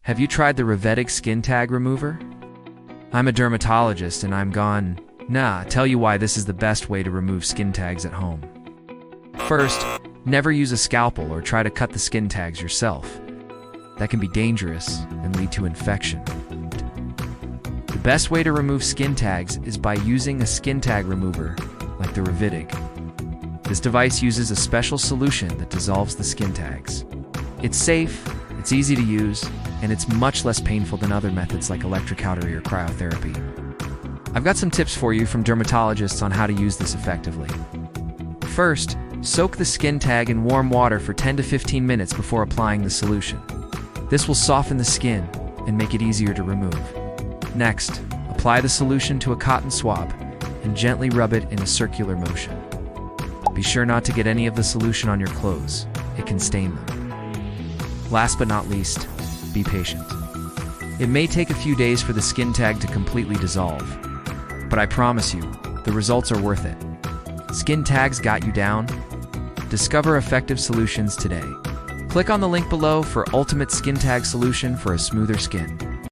Have you tried the ReviTag skin tag remover? I'm a dermatologist and tell you why this is the best way to remove skin tags at home. First, never use a scalpel or try to cut the skin tags yourself. That can be dangerous and lead to infection. The best way to remove skin tags is by using a skin tag remover like the ReviTag. This device uses a special solution that dissolves the skin tags. It's safe, it's easy to use, and it's much less painful than other methods like electrocautery or cryotherapy. I've got some tips for you from dermatologists on how to use this effectively. First, soak the skin tag in warm water for 10 to 15 minutes before applying the solution. This will soften the skin and make it easier to remove. Next, apply the solution to a cotton swab and gently rub it in a circular motion. Be sure not to get any of the solution on your clothes. It can stain them. Last but not least, be patient. It may take a few days for the skin tag to completely dissolve, but I promise you, the results are worth it. Skin tags got you down? Discover effective solutions today. Click on the link below for ultimate skin tag solution for a smoother skin.